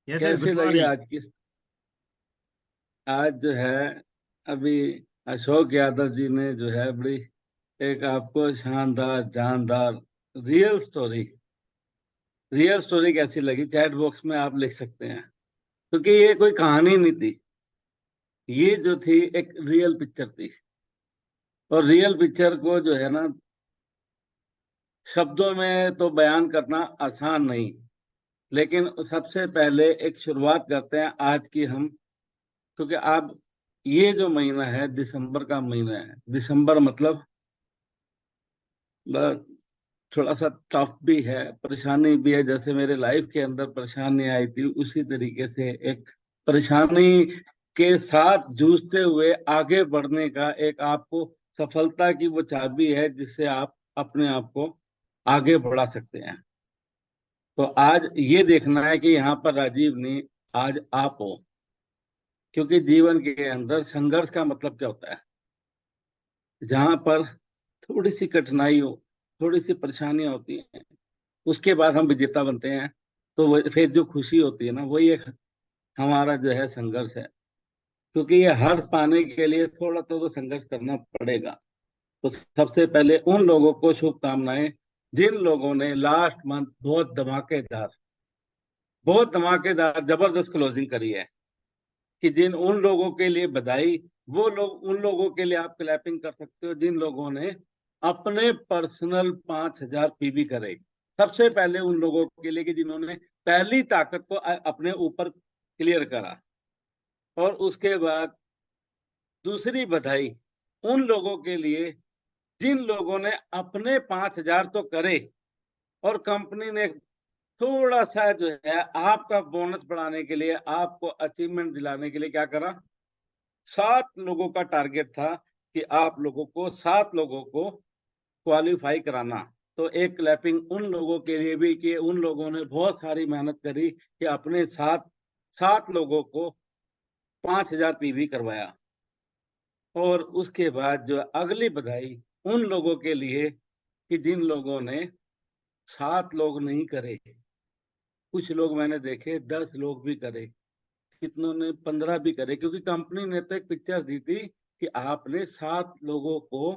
कैसे? कैसे गुड लगे मॉर्निंग। आज की? आज जो है, अभी अशोक यादव जी ने जो है बड़ी एक आपको शानदार जानदार रियल स्टोरी रियल स्टोरी कैसी लगी, चैट बॉक्स में आप लिख सकते हैं। क्योंकि ये कोई कहानी नहीं थी, ये जो थी एक रियल पिक्चर थी। और रियल पिक्चर को जो है ना, शब्दों में तो बयान करना आसान नहीं। लेकिन सबसे पहले एक शुरुआत करते हैं आज की हम। क्योंकि आप, ये जो महीना है दिसंबर का महीना है। दिसंबर मतलब थोड़ा सा टफ भी है, परेशानी भी है। जैसे मेरे लाइफ के अंदर परेशानी आई थी, उसी तरीके से एक परेशानी के साथ जूझते हुए आगे बढ़ने का एक आपको सफलता की वो चाबी है, जिससे आप अपने आप को आगे बढ़ा सकते हैं। तो आज ये देखना है कि यहाँ पर राजीव नहीं, आज आप हो। क्योंकि जीवन के अंदर संघर्ष का मतलब क्या होता है? जहां पर थोड़ी सी कठिनाई हो, थोड़ी सी परेशानियां होती हैं, उसके बाद हम विजेता बनते हैं। तो फिर जो खुशी होती है ना, वही एक हमारा जो है संघर्ष है। क्योंकि ये हर पाने के लिए थोड़ा तो संघर्ष करना पड़ेगा। तो सबसे पहले उन लोगों को शुभकामनाएं जिन लोगों ने लास्ट मंथ बहुत धमाकेदार जबरदस्त क्लोजिंग करी है। कि जिन उन लोगों के लिए बधाई। वो लोग, उन लोगों के लिए आप क्लैपिंग कर सकते हो जिन लोगों ने अपने पर्सनल 5,000 पीबी करे। सबसे पहले उन लोगों के लिए कि जिन्होंने पहली ताकत को अपने ऊपर क्लियर करा। और उसके बाद दूसरी बधाई उन लोगों के लिए जिन लोगों ने अपने 5,000 तो करे, और कंपनी ने थोड़ा सा जो है आपका बोनस बढ़ाने के लिए, आपको अचीवमेंट दिलाने के लिए क्या करा। 7 लोगों का टारगेट था कि आप लोगों को 7 लोगों को क्वालिफाई कराना। तो एक क्लैपिंग उन लोगों के लिए भी कि उन लोगों ने बहुत सारी मेहनत करी कि अपने साथ 7 लोगों को 5,000 पीवी करवाया। और उसके बाद जो अगली बधाई उन लोगों के लिए कि जिन लोगों ने 7 लोग नहीं करे। कुछ लोग मैंने देखे 10 लोग भी करे, कितनों ने 15 भी करे। क्योंकि कंपनी ने तो एक पिक्चर दी थी कि आपने 7 लोगों को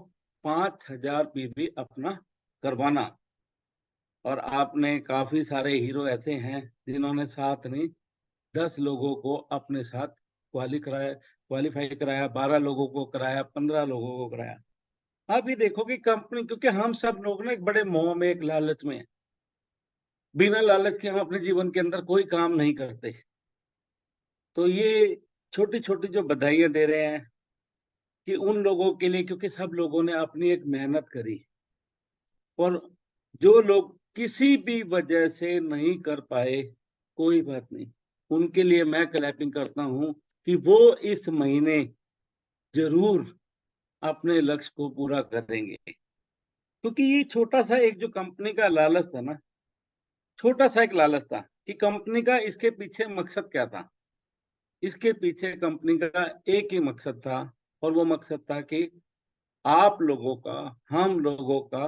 5,000 पीवी अपना करवाना। और आपने, काफी सारे हीरो ऐसे हैं जिन्होंने 7 नहीं, 10 लोगों को अपने साथ क्वालिफाई कराया, 12 लोगों को कराया, 15 लोगों को कराया। अभी देखो कि कंपनी, क्योंकि हम सब लोग ना एक बड़े मोह में, एक लालच में हैं। बिना लालच के हम अपने जीवन के अंदर कोई काम नहीं करते। तो ये छोटी छोटी जो बधाइयां दे रहे हैं कि उन लोगों के लिए, क्योंकि सब लोगों ने अपनी एक मेहनत करी। और जो लोग किसी भी वजह से नहीं कर पाए, कोई बात नहीं, उनके लिए मैं क्लैपिंग करता हूं कि वो इस महीने जरूर अपने लक्ष्य को पूरा करेंगे। क्योंकि ये छोटा सा एक जो कंपनी का लालच था ना, छोटा सा एक लालच था कि कंपनी का, इसके पीछे मकसद क्या था? इसके पीछे कंपनी का एक ही मकसद था। और वो मकसद था कि आप लोगों का, हम लोगों का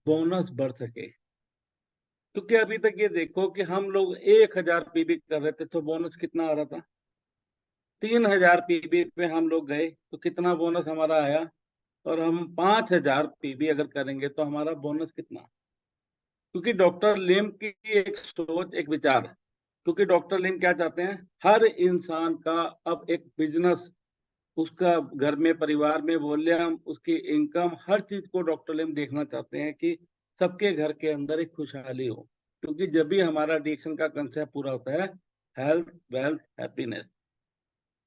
बोनस बढ़ सके। क्योंकि अभी तक ये देखो कि हम लोग 1,000 पीबी कर रहे थे तो बोनस कितना आ रहा था? 3,000 पीबी पे हम लोग गए तो कितना बोनस हमारा आया? और हम 5,000 पीबी अगर करेंगे तो हमारा बोनस कितना? क्योंकि डॉक्टर लिम की एक सोच, एक विचार। क्योंकि डॉक्टर लिम क्या चाहते हैं? हर इंसान का अब एक बिजनेस, उसका घर में, परिवार में वॉल्यूम, उसकी इनकम, हर चीज को डॉक्टर लिम देखना चाहते हैं कि सबके घर के अंदर एक खुशहाली हो। क्योंकि जब भी हमारा डिएक्शन का कंसेप्ट पूरा होता है, हेल्थ, वेल्थ, हैप्पीनेस,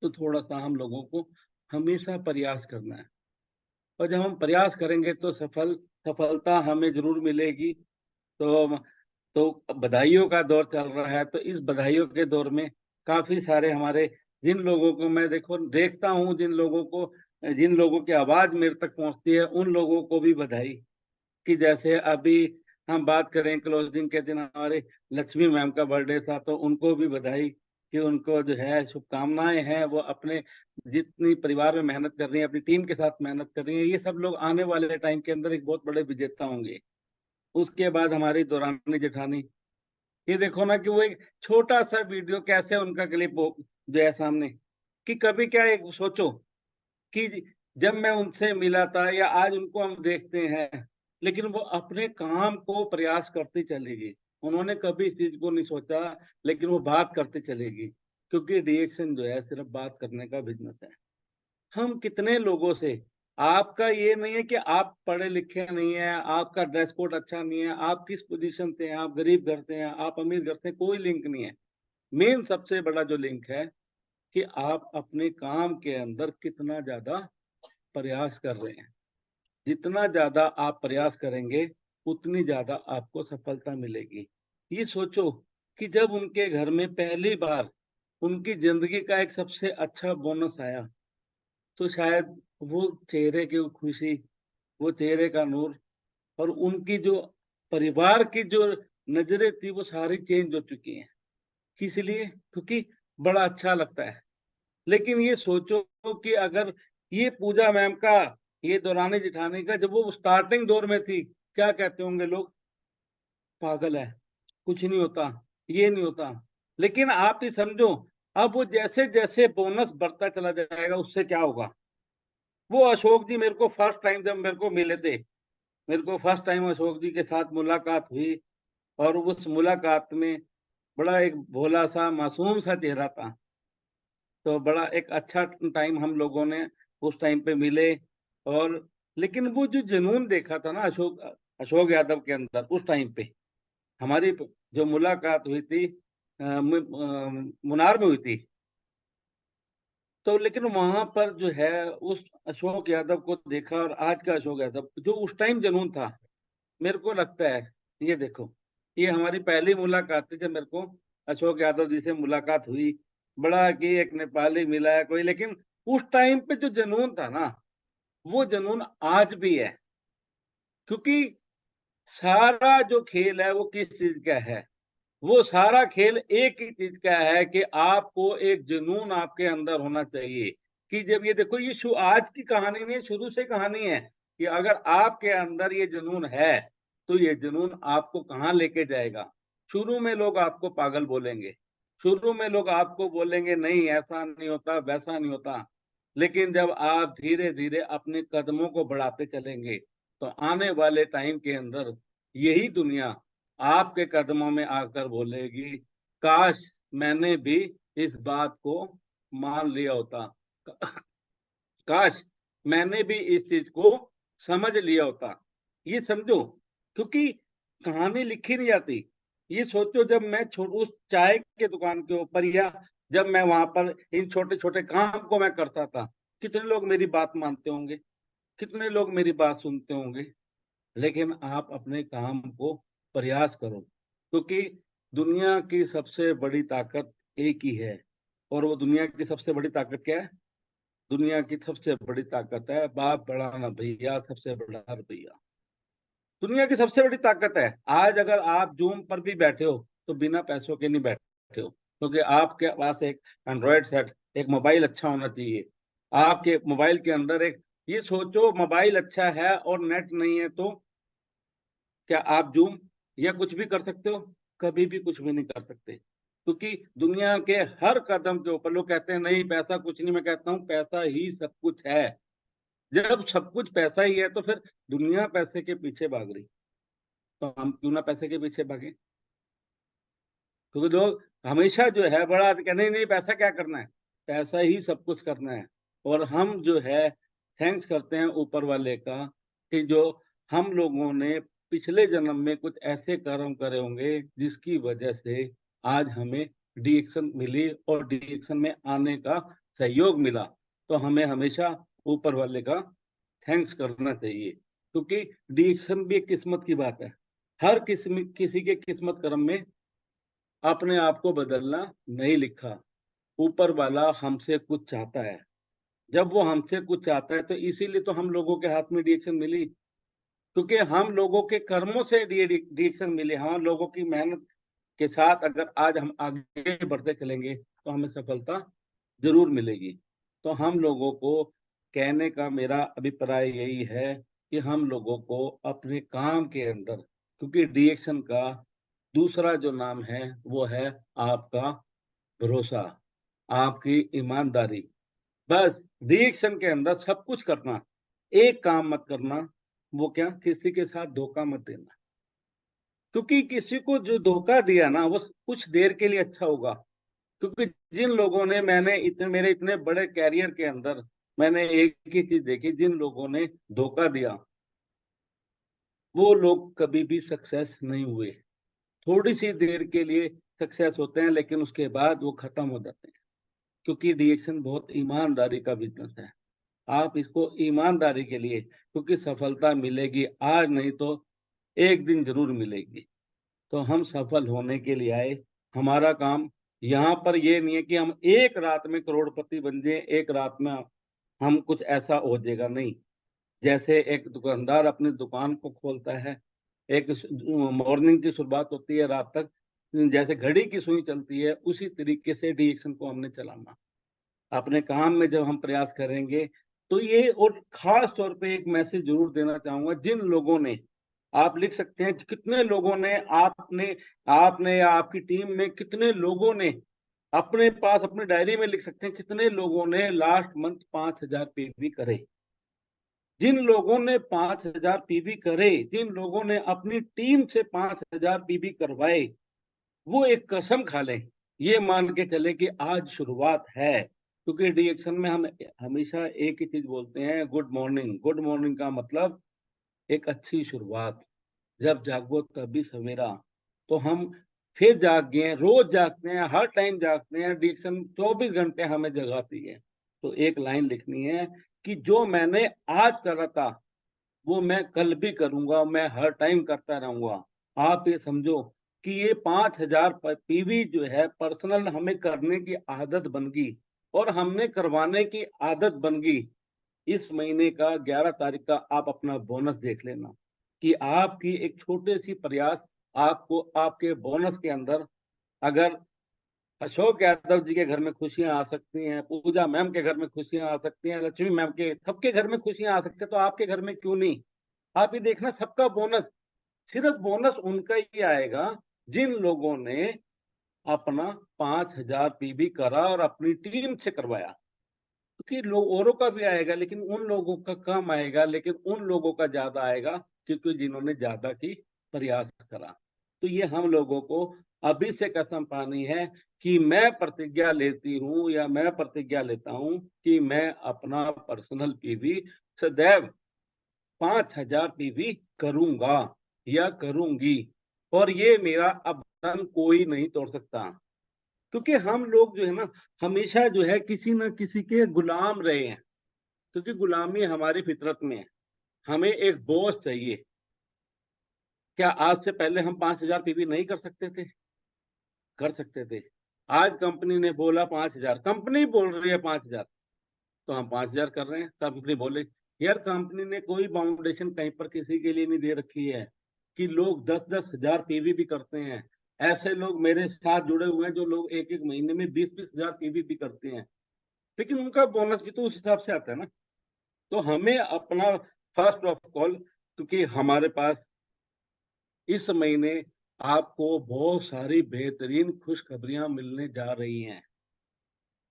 तो थोड़ा सा हम लोगों को हमेशा प्रयास करना है। और जब हम प्रयास करेंगे तो सफलता हमें जरूर मिलेगी। तो बधाइयों का दौर चल रहा है, तो इस बधाइयों के दौर में काफी सारे हमारे, जिन लोगों को मैं देखता हूँ, जिन लोगों की आवाज मेरे तक पहुंचती है, उन लोगों को भी बधाई। कि जैसे अभी हम बात करें, क्लोजिंग के दिन हमारे लक्ष्मी मैम का बर्थडे था, तो उनको भी बधाई कि उनको जो है शुभकामनाएं हैं। वो अपने जितनी परिवार में मेहनत कर रही हैं, अपनी टीम के साथ मेहनत कर रही हैं, ये सब लोग आने वाले टाइम के अंदर एक बहुत बड़े विजेता होंगे। उसके बाद हमारी दौरानी जेठानी, ये देखो ना कि वो एक छोटा सा वीडियो कैसे उनका क्लिप जो है सामने, कि कभी क्या एक सोचो कि जब मैं उनसे मिला था या आज उनको हम देखते हैं, लेकिन वो अपने काम को प्रयास करती चलेगी। उन्होंने कभी इस चीज को नहीं सोचा, लेकिन वो बात करते चलेगी, क्योंकि रिएक्शन जो है सिर्फ बात करने का बिजनेस है। हम कितने लोगों से, आपका ये नहीं है कि आप पढ़े लिखे नहीं है, आपका ड्रेस कोड अच्छा नहीं है, आप किस पोजीशन से हैं, आप गरीब घर से हैं, आप अमीर घर से, कोई लिंक नहीं है। मेन सबसे बड़ा जो लिंक है कि आप अपने काम के अंदर कितना ज्यादा प्रयास कर रहे हैं। जितना ज्यादा आप प्रयास करेंगे उतनी ज्यादा आपको सफलता मिलेगी। ये सोचो कि जब उनके घर में पहली बार उनकी जिंदगी का एक सबसे अच्छा बोनस आया, तो शायद वो चेहरे की खुशी, वो चेहरे का नूर, और उनकी जो परिवार की जो नजरें थी वो सारी चेंज हो चुकी हैं। इसलिए क्योंकि बड़ा अच्छा लगता है। लेकिन ये सोचो कि अगर ये पूजा मैम का, ये दौरानी जिठानी का, जब वो स्टार्टिंग दौर में थी, क्या कहते होंगे लोग, पागल है, कुछ नहीं होता, ये नहीं होता। लेकिन आप ही समझो, अब वो जैसे जैसे बोनस बढ़ता चला जाएगा उससे क्या होगा। वो अशोक जी मेरे को फर्स्ट टाइम जब मेरे को मिले थे, मेरे को फर्स्ट टाइम अशोक जी के साथ मुलाकात हुई, और उस मुलाकात में बड़ा एक भोला सा मासूम सा चेहरा था। तो बड़ा एक अच्छा टाइम हम लोगों ने उस टाइम पे मिले। और लेकिन वो जो जुनून देखा था ना अशोक अशोक यादव के अंदर उस टाइम पे, हमारी जो मुलाकात हुई थी मुनार में हुई थी, तो लेकिन वहां पर जो है उस अशोक यादव को देखा और आज का अशोक यादव, जो उस टाइम जुनून था, मेरे को लगता है, ये देखो, ये हमारी पहली मुलाकात थी जब मेरे को अशोक यादव जी से मुलाकात हुई। बड़ा कि एक नेपाली मिला है कोई, लेकिन उस टाइम पे जो जुनून था ना, वो जुनून आज भी है। क्योंकि सारा जो खेल है वो किस चीज का है, वो सारा खेल एक ही चीज का है कि आपको एक जुनून आपके अंदर होना चाहिए। कि जब ये देखो, ये आज की कहानी नहीं, शुरू से कहानी है कि अगर आपके अंदर ये जुनून है तो ये जुनून आपको कहाँ लेके जाएगा। शुरू में लोग आपको पागल बोलेंगे, शुरू में लोग आपको बोलेंगे नहीं ऐसा नहीं होता, वैसा नहीं होता। लेकिन जब आप धीरे धीरे अपने कदमों को बढ़ाते चलेंगे, तो आने वाले टाइम के अंदर यही दुनिया आपके कदमों में आकर बोलेगी, काश मैंने भी इस बात को मान लिया होता, काश मैंने भी इस चीज को समझ लिया होता। ये समझो, क्योंकि कहानी लिखी नहीं जाती। ये सोचो, जब मैं उस चाय के दुकान के ऊपर, या जब मैं वहां पर इन छोटे छोटे काम को मैं करता था, कितने लोग मेरी बात मानते होंगे, कितने लोग मेरी बात सुनते होंगे। लेकिन आप अपने काम को प्रयास करो, क्योंकि दुनिया की सबसे बड़ी ताकत एक ही है। और वो दुनिया की सबसे बड़ी ताकत क्या है? दुनिया की सबसे बड़ी ताकत है बाप बड़ा ना भैया, सबसे बड़ा रुपया। दुनिया की सबसे बड़ी ताकत है। आज अगर आप जूम पर भी बैठे हो तो बिना पैसों के नहीं बैठे हो, क्योंकि आपके पास एक एंड्रॉयड सेट, एक मोबाइल अच्छा होना चाहिए। आपके मोबाइल के अंदर एक, ये सोचो, मोबाइल अच्छा है और नेट नहीं है तो क्या आप जूम या कुछ भी कर सकते हो? कभी भी कुछ भी नहीं कर सकते, क्योंकि दुनिया के हर कदम के ऊपर लोग कहते हैं नहीं पैसा कुछ नहीं। मैं कहता हूँ पैसा ही सब कुछ है। जब सब कुछ पैसा ही है तो फिर दुनिया पैसे के पीछे भाग रही, तो हम क्यों ना पैसे के पीछे भागे। क्योंकि लोग हमेशा जो है बड़ा कहते नहीं नहीं पैसा क्या करना है, पैसा ही सब कुछ करना है। और हम जो है थैंक्स करते हैं ऊपर वाले का, कि जो हम लोगों ने पिछले जन्म में कुछ ऐसे कर्म करे होंगे जिसकी वजह से आज हमें डिएक्शन मिली, और डिएक्शन में आने का सहयोग मिला। तो हमें हमेशा ऊपर वाले का थैंक्स करना चाहिए, क्योंकि डिएक्शन भी एक किस्मत की बात है। हर किसी के किस्मत कर्म में अपने आप को बदलना नहीं लिखा। ऊपर वाला हमसे कुछ चाहता है। जब वो हमसे कुछ चाहता है तो इसीलिए तो हम लोगों के हाथ में डिएक्शन मिली, क्योंकि हम लोगों के कर्मों से डिएक्शन मिली। हम लोगों की मेहनत के साथ अगर आज हम आगे बढ़ते चलेंगे तो हमें सफलता जरूर मिलेगी। तो हम लोगों को कहने का मेरा अभिप्राय यही है कि हम लोगों को अपने काम के अंदर, क्योंकि डिएक्शन का दूसरा जो नाम है वो है आपका भरोसा, आपकी ईमानदारी। बस रिएक्शन के अंदर सब कुछ करना, एक काम मत करना, वो क्या, किसी के साथ धोखा मत देना। क्योंकि किसी को जो धोखा दिया ना वो कुछ देर के लिए अच्छा होगा। क्योंकि जिन लोगों ने, मैंने इतने, मेरे इतने बड़े कैरियर के अंदर मैंने एक ही चीज देखी, जिन लोगों ने धोखा दिया वो लोग कभी भी सक्सेस नहीं हुए। थोड़ी सी देर के लिए सक्सेस होते हैं लेकिन उसके बाद वो खत्म हो जाते हैं। क्योंकि रिएक्शन बहुत ईमानदारी का बिजनेस है। आप इसको ईमानदारी के लिए, क्योंकि सफलता मिलेगी आज नहीं तो एक दिन जरूर मिलेगी। तो हम सफल होने के लिए आए। हमारा काम यहाँ पर ये नहीं है कि हम एक रात में करोड़पति बन जाए, एक रात में हम कुछ ऐसा हो जाएगा, नहीं। जैसे एक दुकानदार अपनी दुकान को खोलता है, एक मॉर्निंग की शुरुआत होती है रात तक, जैसे घड़ी की सुई चलती है, उसी तरीके से डिएक्शन को हमने चलाना। अपने काम में जब हम प्रयास करेंगे तो ये, और खास तौर पे एक मैसेज जरूर देना चाहूंगा, जिन लोगों ने, आप लिख सकते हैं कितने लोगों ने, आपने आपने या आपकी टीम में कितने लोगों ने, अपने पास अपनी डायरी में लिख सकते हैं कितने लोगों ने लास्ट मंथ 5,000 पीवी करे। जिन लोगों ने 5,000 पीवी करे, जिन लोगों ने अपनी टीम से 5,000 पीवी करवाए, वो एक कसम खा लें, ये मान के चले कि आज शुरुआत है। क्योंकि डिएक्शन में हम हमेशा एक ही चीज बोलते हैं, गुड मॉर्निंग। गुड मॉर्निंग का मतलब एक अच्छी शुरुआत। जब जागो तभी सवेरा। तो हम फिर जागे हैं, रोज जागते हैं, हर टाइम जागते हैं, डिएक्शन 24 घंटे हमें जगाती है। तो एक लाइन लिखनी है कि जो मैंने आज करा था वो मैं कल भी करूंगा, मैं हर टाइम करता रहूंगा। आप ये समझो कि ये 5,000 पीवी जो है पर्सनल हमें करने की आदत बन गई, और हमने करवाने की आदत बन गई। इस महीने का 11 तारीख का आप अपना बोनस देख लेना कि आपकी एक छोटे सी प्रयास आपको आपके बोनस के अंदर, अगर अशोक यादव जी के घर में खुशियां आ सकती हैं, पूजा मैम के घर में खुशियां आ सकती हैं, लक्ष्मी मैम के, सबके घर में खुशियां आ सकती हैं, तो आपके घर में क्यों नहीं। आप ये देखना, सबका बोनस, सिर्फ बोनस उनका ही आएगा जिन लोगों ने अपना 5,000 पीबी करा और अपनी टीम से करवाया। क्योंकि लोग औरों का भी आएगा लेकिन उन लोगों का कम आएगा, लेकिन उन लोगों का ज्यादा आएगा क्योंकि जिन्होंने ज्यादा की प्रयास करा। तो ये हम लोगों को अभी से कसम पानी है कि मैं प्रतिज्ञा लेती हूँ या मैं प्रतिज्ञा लेता हूँ कि मैं अपना पर्सनल पीवी सदैव 5,000 पीवी करूंगा या करूंगी। और ये मेरा अब कोई नहीं तोड़ सकता। क्योंकि हम लोग जो है ना, हमेशा जो है किसी न किसी के गुलाम रहे हैं। क्योंकि गुलामी हमारी फितरत में है। हमें एक बॉस चाहिए। क्या आज से पहले हम 5,000 पीवी नहीं कर सकते थे? कर सकते थे। आज कंपनी ने बोला 5,000, कंपनी बोल रही है 5,000, तो हम 5,000 कर रहे हैं। कंपनी बोले, यार कंपनी ने कोई बाउंडेशन कहीं पर किसी के लिए नहीं दे रखी है कि लोग 10-10 हजार पीवी भी करते हैं। ऐसे लोग मेरे साथ जुड़े हुए हैं जो लोग एक एक महीने में 20-20 हजार पीवी भी करते हैं, लेकिन उनका बोनस भी तो उस हिसाब से आता है ना। तो हमें अपना फर्स्ट ऑफ ऑल, क्योंकि हमारे पास इस महीने आपको बहुत सारी बेहतरीन खुशखबरियां मिलने जा रही हैं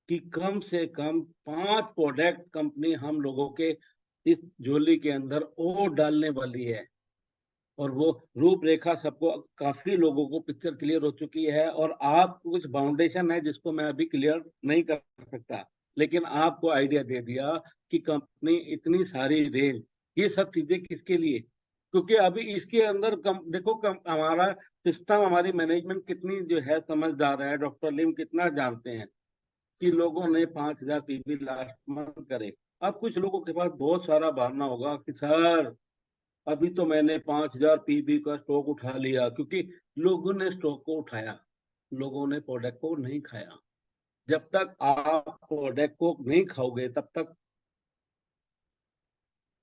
कि कम से कम 5 प्रोडक्ट कंपनी हम लोगों के इस झोली के अंदर और डालने वाली है। और वो रूपरेखा सबको, काफी लोगों को पिक्चर क्लियर हो चुकी है। और आप कुछ बाउंडेशन है जिसको मैं अभी क्लियर नहीं कर सकता, लेकिन आपको आइडिया दे दिया कि कंपनी इतनी सारी रेंज, ये सब चीजें किसके लिए। क्योंकि अभी इसके अंदर देखो हमारा सिस्टम, हमारी मैनेजमेंट कितनी जो है समझदार है, डॉक्टर लिम कितना जानते हैं कि लोगों ने 5,000 पीवी लास्ट मंथ करे। अब कुछ लोगों के पास बहुत सारा बहाना होगा कि सर अभी तो मैंने 5,000 पीबी का स्टॉक उठा लिया, क्योंकि लोगों ने स्टॉक को उठाया, लोगों ने प्रोडक्ट को नहीं खाया। जब तक आप प्रोडक्ट को नहीं खाओगे तब तक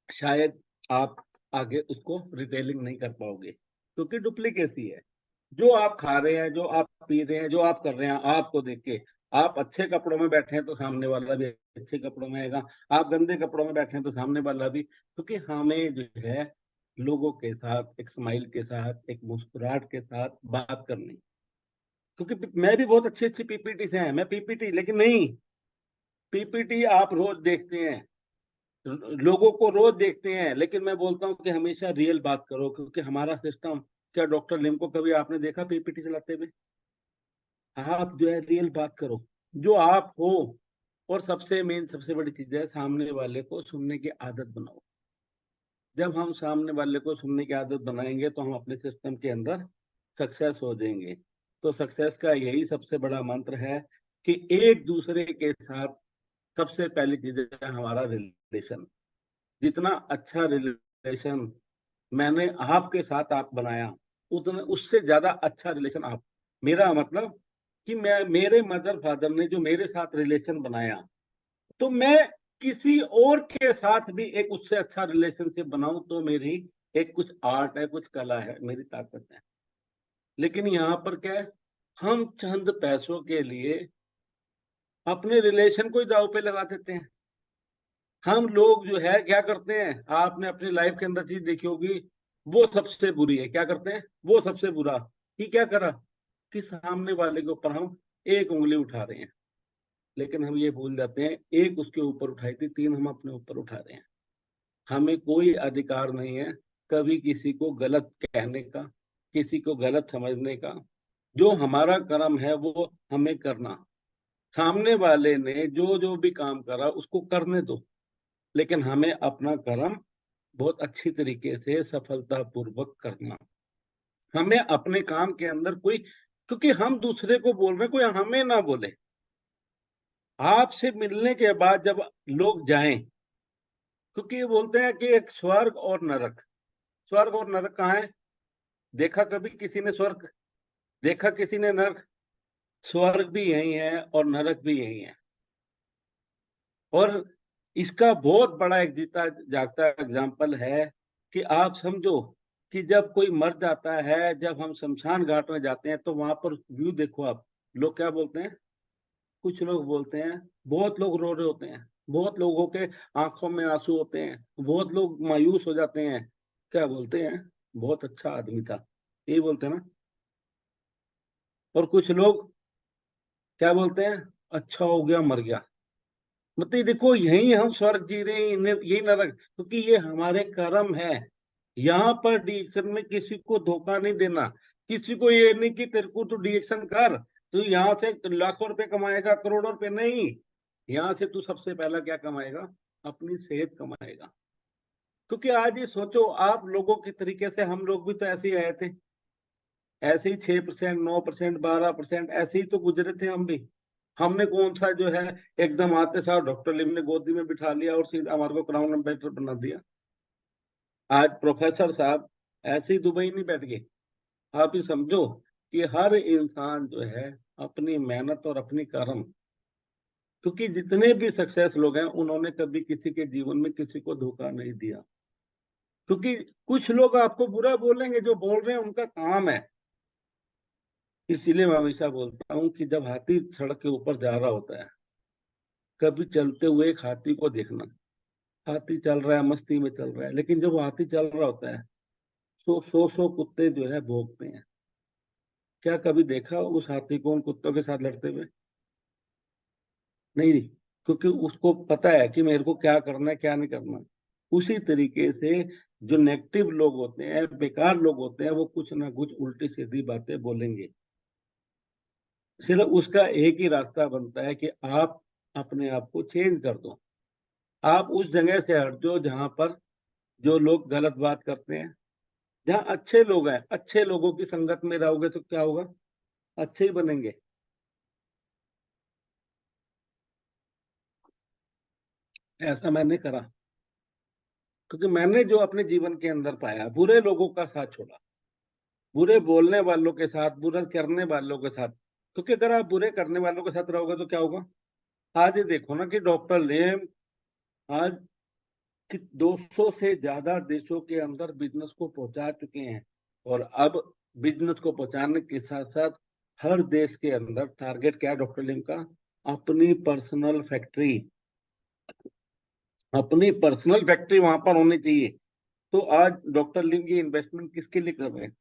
शायद आप आगे उसको रिटेलिंग नहीं कर पाओगे, क्योंकि डुप्लीकेसी है। जो आप खा रहे हैं, जो आप पी रहे हैं, जो आप कर रहे हैं, आपको देख के, आप अच्छे कपड़ों में बैठे हैं तो सामने वाला भी अच्छे कपड़ों में आएगा, आप गंदे कपड़ों में बैठे हैं तो सामने वाला भी। क्योंकि हमें जो है लोगों के साथ एक स्माइल के साथ, एक मुस्कुराहट के साथ बात करनी। क्योंकि मैं भी बहुत अच्छी अच्छी पीपीटी से हैं, मैं पीपीटी, लेकिन नहीं, पीपीटी आप रोज देखते हैं, लोगों को रोज देखते हैं, लेकिन मैं बोलता हूँ कि हमेशा रियल बात करो, क्योंकि हमारा सिस्टम, क्या डॉक्टर लिम को कभी आपने देखा पीपीटी चलाते हुए? आप जो है रियल बात करो, जो आप हो। और सबसे मेन, सबसे बड़ी चीज है, सामने वाले को सुनने की आदत बनाओ। जब हम सामने वाले को सुनने की आदत बनाएंगे तो हम अपने सिस्टम के अंदर सक्सेस हो जाएंगे। तो सक्सेस का यही सबसे बड़ा मंत्र है कि एक दूसरे के साथ सबसे पहली चीज है हमारा रिलेशन। जितना अच्छा रिलेशन मैंने आपके साथ आप बनाया, उतना उससे ज्यादा अच्छा रिलेशन आप, मेरा मतलब कि मैं, मेरे मदर फादर ने जो मेरे साथ रिलेशन बनाया, तो मैं किसी और के साथ भी एक उससे अच्छा रिलेशनशिप बनाऊं, तो मेरी एक कुछ आर्ट है, कुछ कला है, मेरी ताकत है। लेकिन यहाँ पर क्या है, हम चंद पैसों के लिए अपने रिलेशन को ही दांव पे लगा देते हैं। हम लोग जो है क्या करते हैं, आपने अपनी लाइफ के अंदर चीज देखी होगी, वो सबसे बुरी है, क्या करते हैं, वो सबसे बुरा कि क्या करा, कि सामने वाले के ऊपर हम एक उंगली उठा रहे हैं, लेकिन हम ये भूल जाते हैं एक उसके ऊपर उठाई थी, तीन हम अपने ऊपर उठा रहे हैं। हमें कोई अधिकार नहीं है कभी किसी को गलत कहने का, किसी को गलत समझने का। जो हमारा कर्म है वो हमें करना, सामने वाले ने जो जो भी काम करा उसको करने दो, लेकिन हमें अपना कर्म बहुत अच्छी तरीके से सफलता पूर्वक करना। हमें अपने काम के अंदर कोई, क्योंकि हम दूसरे को बोल रहे हैं, कोई हमें ना बोले। आपसे मिलने के बाद जब लोग जाएं, क्योंकि ये बोलते हैं कि एक स्वर्ग और नरक, स्वर्ग और नरक कहाँ है? देखा कभी किसी ने स्वर्ग? देखा किसी ने नरक? स्वर्ग भी यही है और नरक भी यही है। और इसका बहुत बड़ा एक जीता जागता एग्जाम्पल है कि आप समझो कि जब कोई मर जाता है, जब हम शमशान घाट में जाते हैं, तो वहां पर व्यू देखो आप, लोग क्या बोलते हैं? कुछ लोग बोलते हैं, बहुत लोग रो रहे होते हैं, बहुत लोगों के आंखों में आंसू होते हैं, बहुत लोग मायूस हो जाते हैं, क्या बोलते हैं? बहुत अच्छा आदमी था, यही बोलते हैं ना। और कुछ लोग क्या बोलते हैं? अच्छा हो गया, मर गया। मतलब ये देखो, यही हम स्वर्ग जी रहे हैं, यही नरक, क्योंकि ये हमारे कर्म है। यहाँ पर डिएक्शन में किसी को धोखा नहीं देना, किसी को ये नहीं कि तेरे को तू डिएक्शन कर, तू यहाँ से लाखों रुपए कमाएगा, करोड़ों रुपए नहीं। यहाँ से तू सबसे पहला क्या कमाएगा? अपनी सेहत कमाएगा। क्योंकि आज ये सोचो, आप लोगों के तरीके से हम लोग भी तो ऐसे ही आए थे, ऐसे ही 6%, 9%, 12% ऐसे ही तो गुजरे थे हम भी। हमने कौन सा जो है, एकदम आते साथ डॉक्टर लिम ने गोदी में बिठा लिया और सीधा हमारे को क्राउन एम्बेसडर बना दिया। आज प्रोफेसर साहब ऐसे ही दुबई नहीं बैठ गए। आप ही समझो कि हर इंसान जो है अपनी मेहनत और अपनी कर्म, क्योंकि जितने भी सक्सेस लोग हैं उन्होंने कभी किसी के जीवन में किसी को धोखा नहीं दिया। क्योंकि कुछ लोग आपको बुरा बोलेंगे, जो बोल रहे हैं उनका काम है। इसीलिए मैं हमेशा बोलता हूँ कि जब हाथी सड़क के ऊपर जा रहा होता है, कभी चलते हुए एक हाथी को देखना। हाथी चल रहा है, मस्ती में चल रहा है, लेकिन जब वो हाथी चल रहा होता है, सौ कुत्ते जो है भौंकते हैं। क्या कभी देखा उस हाथी को उन कुत्तों के साथ लड़ते हुए? नहीं, क्योंकि उसको पता है कि मेरे को क्या करना है, क्या नहीं करना। उसी तरीके से जो नेगेटिव लोग होते हैं, बेकार लोग होते हैं, वो कुछ ना कुछ उल्टी सीधी बातें बोलेंगे। सिर्फ उसका एक ही रास्ता बनता है कि आप अपने आप को चेंज कर दो। आप उस जगह से हट जाओ जहां पर जो लोग गलत बात करते हैं। जहाँ अच्छे लोग हैं, अच्छे लोगों की संगत में रहोगे तो क्या होगा? अच्छे ही बनेंगे। ऐसा मैंने करा, क्योंकि मैंने जो अपने जीवन के अंदर पाया, बुरे लोगों का साथ छोड़ा, बुरे बोलने वालों के साथ, बुरा करने वालों के साथ। क्योंकि अगर आप बुरे करने वालों के साथ रहोगे तो क्या होगा? आज ये देखो ना कि डॉक्टर लेम आज कि 200 से ज्यादा देशों के अंदर बिजनेस को पहुंचा चुके हैं। और अब बिजनेस को पहुंचाने के साथ साथ हर देश के अंदर टारगेट क्या है डॉक्टर लिम का? अपनी पर्सनल फैक्ट्री, अपनी पर्सनल फैक्ट्री वहां पर होनी चाहिए। तो आज डॉक्टर लिम ये इन्वेस्टमेंट किसके लिए कर रहे हैं?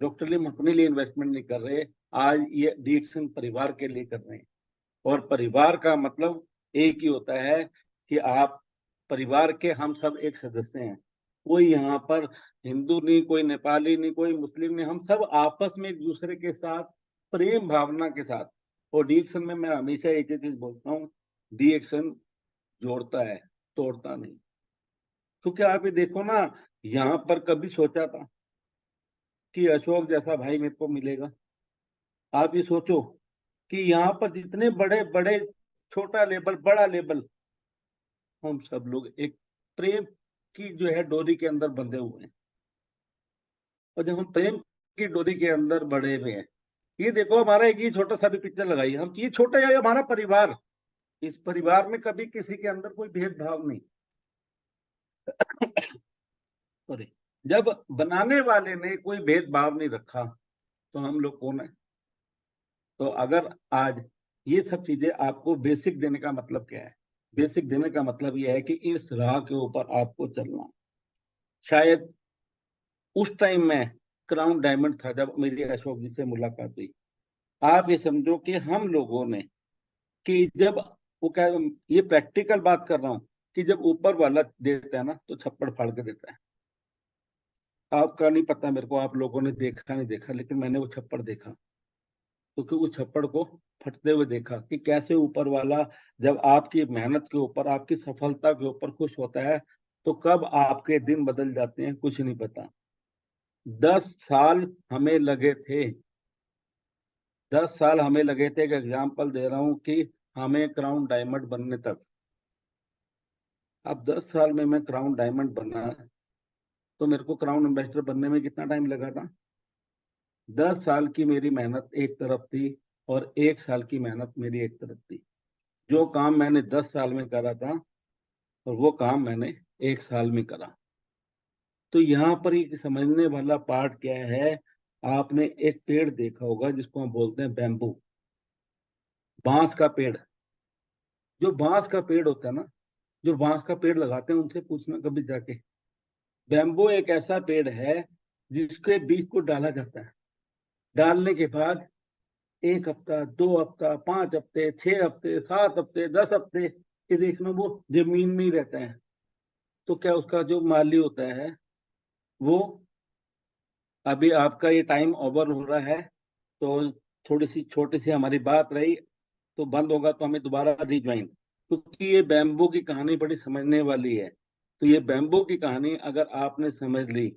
डॉक्टर लिम अपने लिए इन्वेस्टमेंट नहीं कर रहे, आज ये डीएक्सन परिवार के लिए कर रहे हैं। और परिवार का मतलब एक ही होता है कि आप परिवार के हम सब एक सदस्य हैं। कोई यहाँ पर हिंदू नहीं, कोई नेपाली नहीं, कोई मुस्लिम नहीं, हम सब आपस में एक दूसरे के साथ प्रेम भावना के साथ। और डीएक्सन में मैं हमेशा एक ही चीज बोलता हूँ, डीएक्सन जोड़ता है, तोड़ता नहीं। क्योंकि आप ये देखो ना, यहाँ पर कभी सोचा था कि अशोक जैसा भाई मेरे को मिलेगा? आप ये सोचो कि यहाँ पर जितने बड़े बड़े, छोटा लेबल बड़ा लेबल, हम सब लोग एक प्रेम की जो है डोरी के अंदर बंधे हुए हैं। और जब हम प्रेम की डोरी के अंदर बड़े हुए हैं, ये देखो हमारा एक ही छोटा सा भी पिक्चर लगाई, हम ये छोटा है हमारा परिवार, इस परिवार में कभी किसी के अंदर कोई भेदभाव नहीं। सॉरी, जब बनाने वाले ने कोई भेदभाव नहीं रखा तो हम लोग कौन है? तो अगर आज ये सब चीजें आपको बेसिक देने का मतलब क्या है? बेसिक देने का मतलब यह है कि इस राह के ऊपर आपको चलना। शायद उस टाइम में क्राउन डायमंड था जब मेरी अशोक जी से मुलाकात हुई। आप ये समझो कि हम लोगों ने, कि जब वो क्या, ये प्रैक्टिकल बात कर रहा हूं, कि जब ऊपर वाला देता है ना तो छप्पड़ फाड़ के देता है। आपका नहीं पता मेरे को, आप लोगों ने देखा नहीं देखा, लेकिन मैंने वो छप्पड़ देखा। क्योंकि उस छप्पड़ को फटते हुए देखा कि कैसे ऊपर वाला जब आपकी मेहनत के ऊपर, आपकी सफलता के ऊपर खुश होता है, तो कब आपके दिन बदल जाते हैं कुछ नहीं पता। 10 साल हमें लगे थे, 10 साल हमें लगे थे, एक एग्जाम्पल दे रहा हूं कि हमें क्राउन डायमंड बनने तक। अब 10 साल में मैं क्राउन डायमंड बना, तो मेरे को क्राउन एम्बेसडर बनने में कितना टाइम लगा था? 10 साल की मेरी मेहनत एक तरफ थी, और 1 साल की मेहनत मेरी एक तरफ थी। जो काम मैंने 10 साल में करा था, और वो काम मैंने 1 साल में करा। तो यहाँ पर एक समझने वाला पार्ट क्या है, आपने एक पेड़ देखा होगा जिसको हम बोलते हैं बैम्बू, बांस का पेड़। जो बांस का पेड़ होता है ना, जो बांस का पेड़ लगाते हैं उनसे पूछना कभी जाके। बैम्बू एक ऐसा पेड़ है जिसके बीज को डाला जाता है। डालने के बाद 1 हफ्ता, 2 हफ्ता, 5 हफ्ते, 6 हफ्ते, 7 हफ्ते, 10 हफ्ते, ये देखना वो जमीन में ही रहता है। तो क्या उसका जो माली होता है वो, अभी आपका ये टाइम ओवर हो रहा है, तो थोड़ी सी छोटी सी हमारी बात रही, तो बंद होगा तो हमें दोबारा रिज्वाइन। क्योंकि ये बैम्बू की कहानी बड़ी समझने वाली है। तो ये बैम्बू की कहानी अगर आपने समझ ली